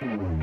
Welcome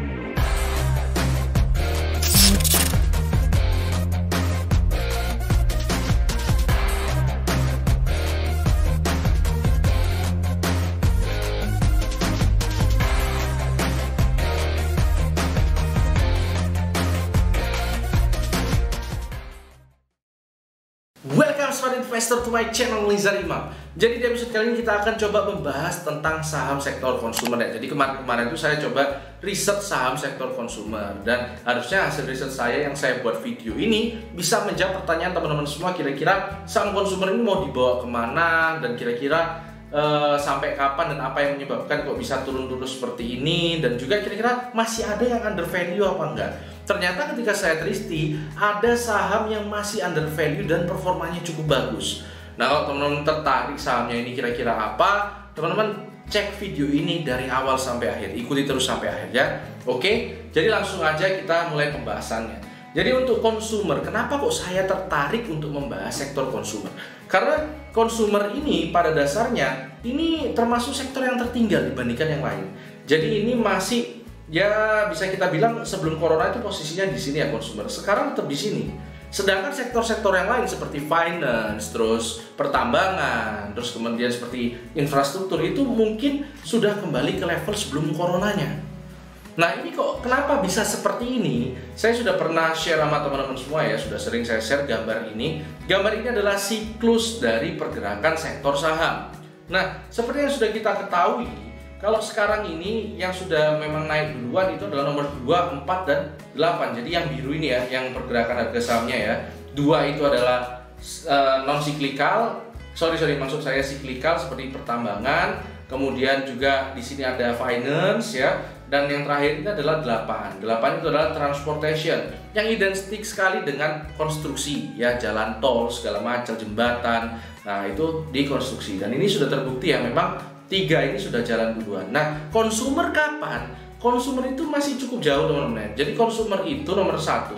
smart investor to my channel Nizar Imam. Jadi di episode kali ini kita akan coba membahas tentang saham sektor konsumer ya. Jadi kemarin itu saya coba riset saham sektor konsumer, dan harusnya hasil riset saya yang saya buat video ini bisa menjawab pertanyaan teman-teman semua. Kira-kira saham konsumer ini mau dibawa kemana, dan kira-kira sampai kapan, dan apa yang menyebabkan kok bisa turun terus seperti ini, dan juga kira-kira masih ada yang under value apa enggak. Ternyata ketika saya teliti, ada saham yang masih under value dan performanya cukup bagus. Nah, kalau teman-teman tertarik sahamnya ini kira-kira apa, teman-teman cek video ini dari awal sampai akhir, ikuti terus sampai akhir ya. Oke, jadi langsung aja kita mulai pembahasannya. Jadi untuk konsumer, kenapa kok saya tertarik untuk membahas sektor konsumer? Karena konsumer ini pada dasarnya ini termasuk sektor yang tertinggal dibandingkan yang lain. Jadi ini masih, ya bisa kita bilang sebelum corona itu posisinya di sini ya konsumer. Sekarang tetap di sini. Sedangkan sektor-sektor yang lain seperti finance, terus pertambangan, terus kemudian seperti infrastruktur itu mungkin sudah kembali ke level sebelum coronanya. Nah, ini kok kenapa bisa seperti ini? Saya sudah pernah share sama teman-teman semua ya, sudah sering saya share gambar ini. Gambar ini adalah siklus dari pergerakan sektor saham. Nah, seperti yang sudah kita ketahui, kalau sekarang ini yang sudah memang naik duluan itu adalah nomor 2, 4, dan 8. Jadi yang biru ini ya, yang pergerakan harga sahamnya ya. 2 itu adalah non-siklikal, maksud saya siklikal seperti pertambangan. Kemudian juga di sini ada finance ya. Dan yang terakhir ini adalah 8. 8 itu adalah transportation, yang identik sekali dengan konstruksi ya, jalan tol, segala macam, jembatan. Nah, itu dikonstruksi. Dan ini sudah terbukti ya, memang 3 ini sudah jalan duluan. Nah, konsumer kapan? Konsumer itu masih cukup jauh teman-teman. Jadi konsumer itu nomor 1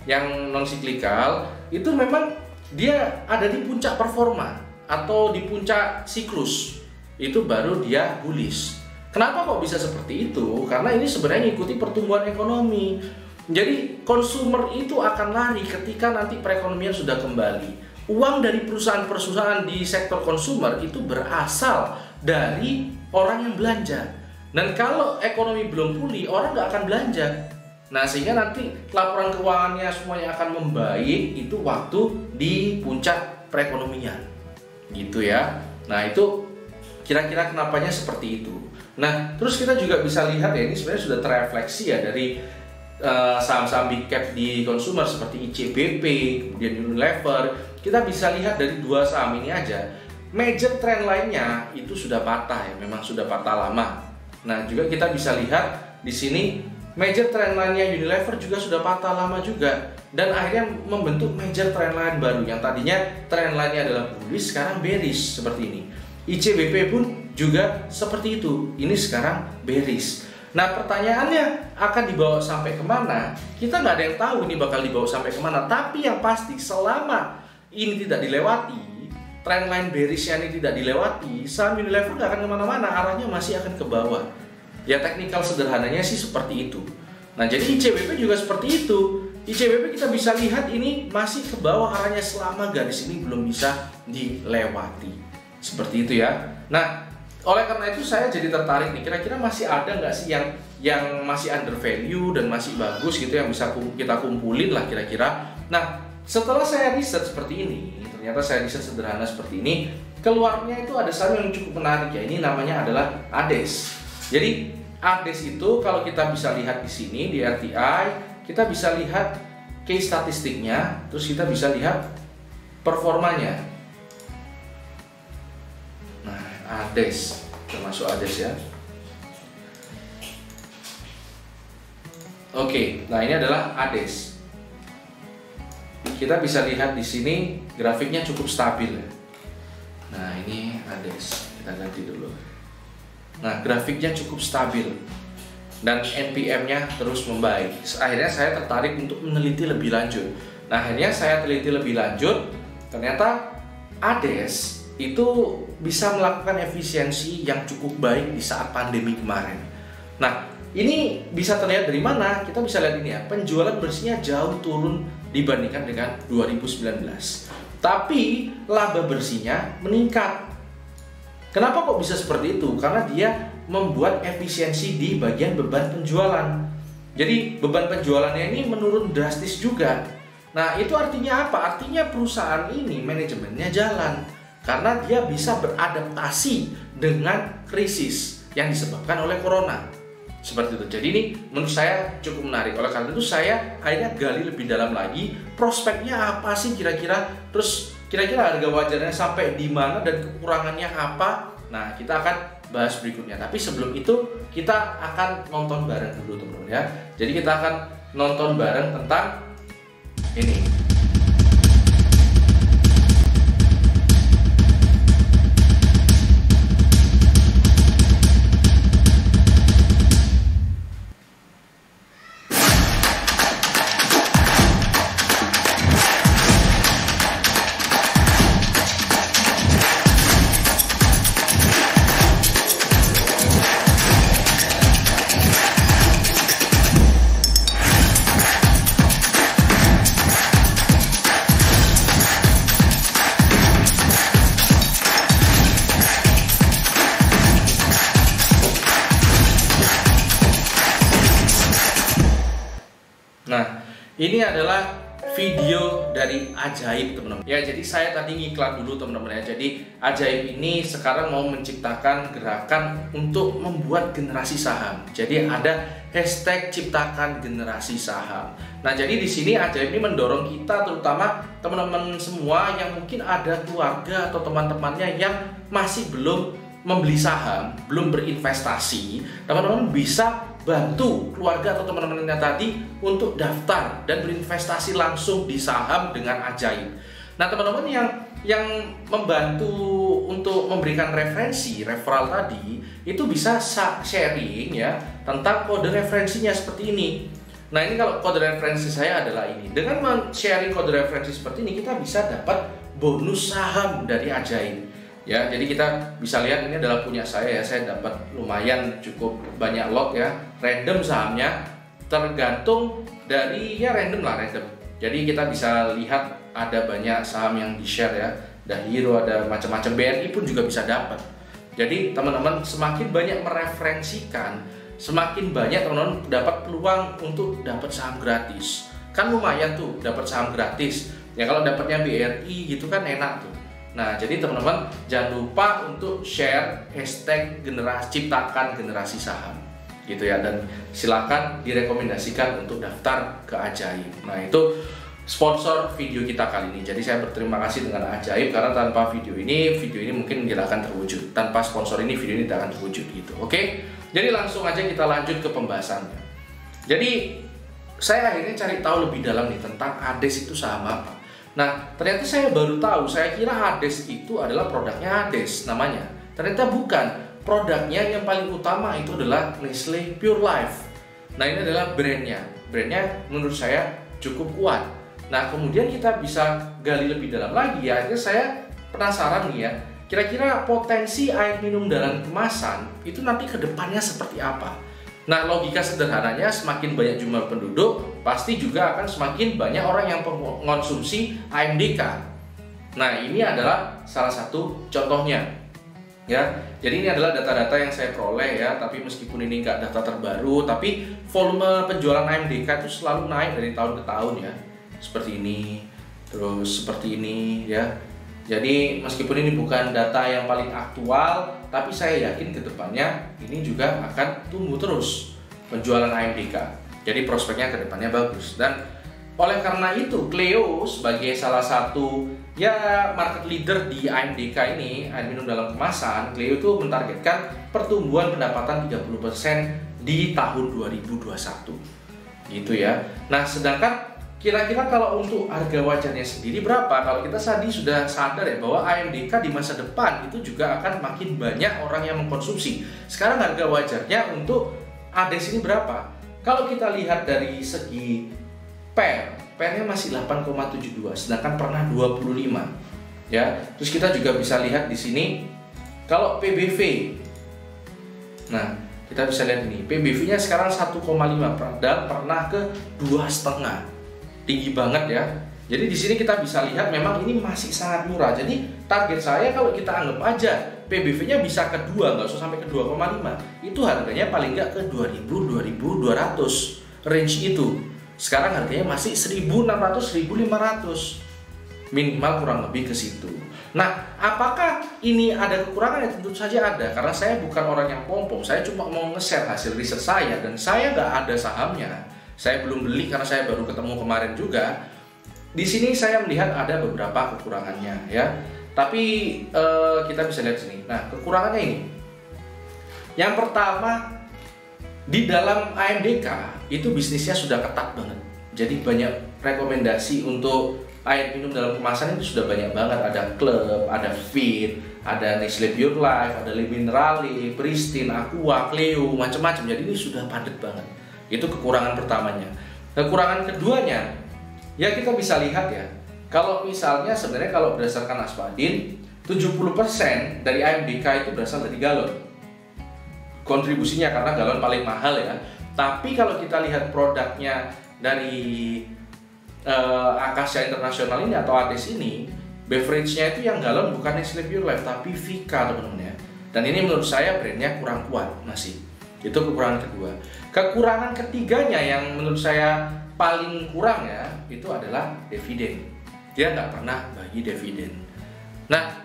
yang non siklikal itu memang dia ada di puncak performa atau di puncak siklus. Itu baru dia bullish. Kenapa kok bisa seperti itu? Karena ini sebenarnya mengikuti pertumbuhan ekonomi. Jadi konsumer itu akan lari ketika nanti perekonomian sudah kembali. Uang dari perusahaan-perusahaan di sektor konsumer itu berasal dari orang yang belanja. Dan kalau ekonomi belum pulih, orang nggak akan belanja. Nah, sehingga nanti laporan keuangannya semuanya akan membaik itu waktu di puncak perekonomian. Gitu ya. Nah, itu kira-kira kenapanya seperti itu. Nah, terus kita juga bisa lihat ya, ini sebenarnya sudah terefleksi ya dari saham-saham big cap di konsumer seperti ICBP, kemudian Unilever. Kita bisa lihat dari 2 saham ini aja, major trend lainnya itu sudah patah ya, memang sudah patah lama. Nah, juga kita bisa lihat di sini major trend lainnya Unilever juga sudah patah lama juga, dan akhirnya membentuk major trend line baru yang tadinya trend lainnya adalah bullish, sekarang bearish seperti ini. ICBP pun juga seperti itu, ini sekarang bearish. Nah, pertanyaannya akan dibawa sampai kemana? Kita nggak ada yang tahu ini bakal dibawa sampai kemana. Tapi yang pasti selama ini tidak dilewati, trendline bearishnya ini tidak dilewati, saham Unilever nggak akan kemana-mana, arahnya masih akan ke bawah. Ya, teknikal sederhananya sih seperti itu. Nah, jadi ICBP juga seperti itu. ICBP kita bisa lihat ini masih ke bawah arahnya selama garis ini belum bisa dilewati. Seperti itu ya. Nah, oleh karena itu saya jadi tertarik nih, kira-kira masih ada nggak sih yang masih under value dan masih bagus gitu, yang bisa kita kumpulin lah kira-kira. Nah, setelah saya riset seperti ini, ternyata saya riset sederhana seperti ini, keluarnya itu ada saham yang cukup menarik ya. Ini namanya adalah ADES. Jadi ADES itu kalau kita bisa lihat di sini di RTI, kita bisa lihat case statistiknya, terus kita bisa lihat performanya. ADES, termasuk ADES ya. Oke, nah ini adalah ADES. Kita bisa lihat di sini grafiknya cukup stabil ya. Nah, ini ADES, kita ganti dulu. Nah, grafiknya cukup stabil dan NPM-nya terus membaik. Akhirnya saya tertarik untuk meneliti lebih lanjut. Nah, akhirnya saya teliti lebih lanjut, ternyata ADES itu bisa melakukan efisiensi yang cukup baik di saat pandemi kemarin. Nah, ini bisa terlihat dari mana? Kita bisa lihat ini ya, penjualan bersihnya jauh turun dibandingkan dengan 2019. Tapi laba bersihnya meningkat. Kenapa kok bisa seperti itu? Karena dia membuat efisiensi di bagian beban penjualan. Jadi beban penjualannya ini menurun drastis juga. Nah, itu artinya apa? Artinya perusahaan ini manajemennya jalan. Karena dia bisa beradaptasi dengan krisis yang disebabkan oleh corona. Seperti itu. Jadi ini menurut saya cukup menarik. Oleh karena itu saya akhirnya gali lebih dalam lagi, prospeknya apa sih kira-kira, terus kira-kira harga wajarnya sampai di mana dan kekurangannya apa. Nah, kita akan bahas berikutnya. Tapi sebelum itu kita akan nonton bareng dulu teman-teman ya. Jadi kita akan nonton bareng tentang ini. Nah, ini adalah video dari Ajaib teman-teman. Ya, jadi saya tadi ngiklan dulu teman-teman ya. Jadi Ajaib ini sekarang mau menciptakan gerakan untuk membuat generasi saham. Jadi ada hashtag ciptakan generasi saham. Nah, jadi di sini Ajaib ini mendorong kita, terutama teman-teman semua yang mungkin ada keluarga atau teman-temannya yang masih belum membeli saham, belum berinvestasi. Teman-teman bisa bantu keluarga atau teman-temannya tadi untuk daftar dan berinvestasi langsung di saham dengan Ajaib. Nah, teman-teman yang membantu untuk memberikan referral tadi itu bisa sharing ya tentang kode referensinya seperti ini. Nah, ini kalau kode referensi saya adalah ini. Dengan sharing kode referensi seperti ini kita bisa dapat bonus saham dari Ajaib. Ya, jadi kita bisa lihat ini adalah punya saya ya. Saya dapat lumayan cukup banyak lot ya. Random sahamnya, tergantung dari ya random. Jadi kita bisa lihat ada banyak saham yang di-share ya. Ada Hero, ada macam-macam, BRI pun juga bisa dapat. Jadi teman-teman semakin banyak mereferensikan, semakin banyak teman-teman dapat peluang untuk dapat saham gratis. Kan lumayan tuh dapat saham gratis. Ya kalau dapatnya BRI gitu kan enak tuh. Nah, jadi teman-teman jangan lupa untuk share hashtag ciptakan generasi saham gitu ya, dan silakan direkomendasikan untuk daftar ke Ajaib. Nah, itu sponsor video kita kali ini. Jadi saya berterima kasih dengan Ajaib karena tanpa video ini mungkin tidak akan terwujud. Tanpa sponsor ini video ini tidak akan terwujud gitu. Oke? Jadi langsung aja kita lanjut ke pembahasannya. Jadi saya akhirnya cari tahu lebih dalam nih tentang ADES itu saham apa. Nah, ternyata saya baru tahu, saya kira ADES itu adalah produknya ADES namanya. Ternyata bukan. Produknya yang paling utama itu adalah Nestle Pure Life. Nah, ini adalah brandnya. Brandnya menurut saya cukup kuat. Nah, kemudian kita bisa gali lebih dalam lagi ya. Akhirnya saya penasaran nih ya. Kira-kira potensi air minum dalam kemasan itu nanti ke depannya seperti apa? Nah, logika sederhananya semakin banyak jumlah penduduk, pasti juga akan semakin banyak orang yang mengonsumsi AMDK. Nah, ini adalah salah satu contohnya. Ya, jadi ini adalah data-data yang saya peroleh ya, tapi meskipun ini nggak data terbaru, tapi volume penjualan AMDK itu selalu naik dari tahun ke tahun ya. Seperti ini, terus seperti ini ya. Jadi meskipun ini bukan data yang paling aktual, tapi saya yakin ke depannya ini juga akan tumbuh terus penjualan AMDK. Jadi prospeknya ke depannya bagus. Dan oleh karena itu Cleo sebagai salah satu ya market leader di AMDK ini, air minum dalam kemasan, Cleo itu mentargetkan pertumbuhan pendapatan 30% di tahun 2021. Gitu ya. Nah, sedangkan kira-kira kalau untuk harga wajarnya sendiri berapa? Kalau kita tadi sudah sadar ya bahwa AMDK di masa depan itu juga akan makin banyak orang yang mengkonsumsi. Sekarang harga wajarnya untuk ADES ini berapa? Kalau kita lihat dari segi PER-nya masih 8,72, sedangkan pernah 25. Ya, terus kita juga bisa lihat di sini kalau PBV. Nah, kita bisa lihat ini PBV-nya sekarang 1,5 dan pernah ke 2,5, tinggi banget ya. Jadi di sini kita bisa lihat memang ini masih sangat murah. Jadi target saya kalau kita anggap aja PBV-nya bisa ke 2, nggak usah sampai ke 2,5, itu harganya paling nggak ke 2.000, 2.200 range itu. Sekarang harganya masih 1.600, 1.500 minimal, kurang lebih ke situ. Nah, apakah ini ada kekurangan? Tentu saja ada, karena saya bukan orang yang pom-pom. Saya cuma mau nge-share hasil riset saya, dan saya nggak ada sahamnya. Saya belum beli karena saya baru ketemu kemarin juga. Di sini saya melihat ada beberapa kekurangannya ya. Tapi kita bisa lihat sini. Nah, kekurangannya ini. Yang pertama, di dalam AMDK itu bisnisnya sudah ketat banget. Jadi banyak rekomendasi untuk air minum dalam kemasan itu sudah banyak banget. Ada Club, ada Fit, ada Nestle Pure Life, ada Le Minerale, Pristine, Aqua, Cleo, macam-macam. Jadi ini sudah padat banget. Itu kekurangan pertamanya. Kekurangan keduanya, ya kita bisa lihat ya. Kalau misalnya sebenarnya kalau berdasarkan Aspadin, 70% dari AMDK itu berasal dari galon. Kontribusinya karena galon paling mahal ya. Tapi kalau kita lihat produknya dari Akasya Internasional ini atau ADES ini, beverage-nya itu yang galon bukan Nestle Pure Life tapi Vika teman-teman ya. Dan ini menurut saya brandnya kurang kuat masih. Itu kekurangan kedua. Kekurangan ketiganya yang menurut saya paling kurang ya, itu adalah dividen. Dia nggak pernah bagi dividen. Nah,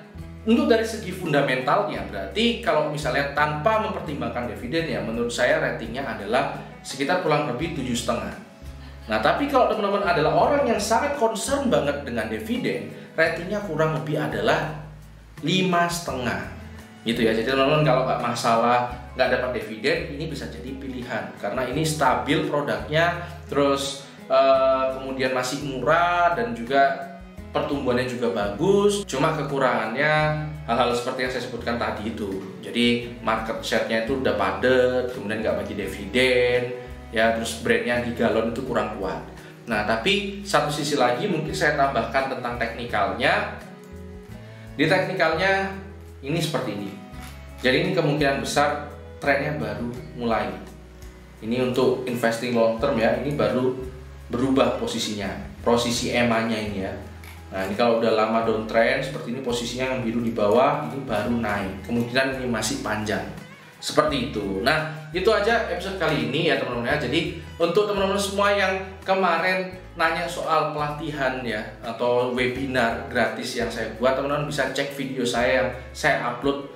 untuk dari segi fundamentalnya, berarti kalau misalnya tanpa mempertimbangkan dividen ya, menurut saya ratingnya adalah sekitar kurang lebih 7,5. Nah, tapi kalau teman-teman adalah orang yang sangat concern banget dengan dividen, ratingnya kurang lebih adalah 5,5. Gitu ya. Jadi teman-teman kalau nggak masalah nggak dapat dividen, ini bisa jadi pilihan karena ini stabil produknya, terus kemudian masih murah dan juga pertumbuhannya juga bagus. Cuma kekurangannya hal-hal seperti yang saya sebutkan tadi itu. Jadi market share-nya itu udah padat, kemudian nggak bagi dividen, ya, terus brandnya di galon itu kurang kuat. Nah, tapi satu sisi lagi mungkin saya tambahkan tentang teknikalnya. Di teknikalnya ini seperti ini. Jadi ini kemungkinan besar trennya baru mulai. Ini untuk investing long term ya, ini baru berubah posisinya, posisi EMA-nya ini ya. Nah, ini kalau udah lama downtrend seperti ini, posisinya yang biru di bawah, ini baru naik. Kemungkinan ini masih panjang. Seperti itu. Nah, itu aja episode kali ini ya teman-teman ya. Jadi untuk teman-teman semua yang kemarin nanya soal pelatihan ya atau webinar gratis yang saya buat, teman-teman bisa cek video saya yang saya upload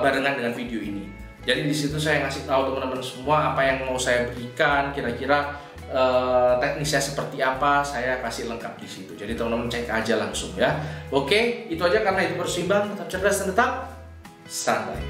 barengan dengan video ini. Jadi di situ saya ngasih tahu teman-teman semua apa yang mau saya berikan, kira-kira teknisnya seperti apa, saya kasih lengkap di situ. Jadi teman-teman cek aja langsung ya. Oke, itu aja. Karena itu berseimbang, tetap cerdas dan tetap santai.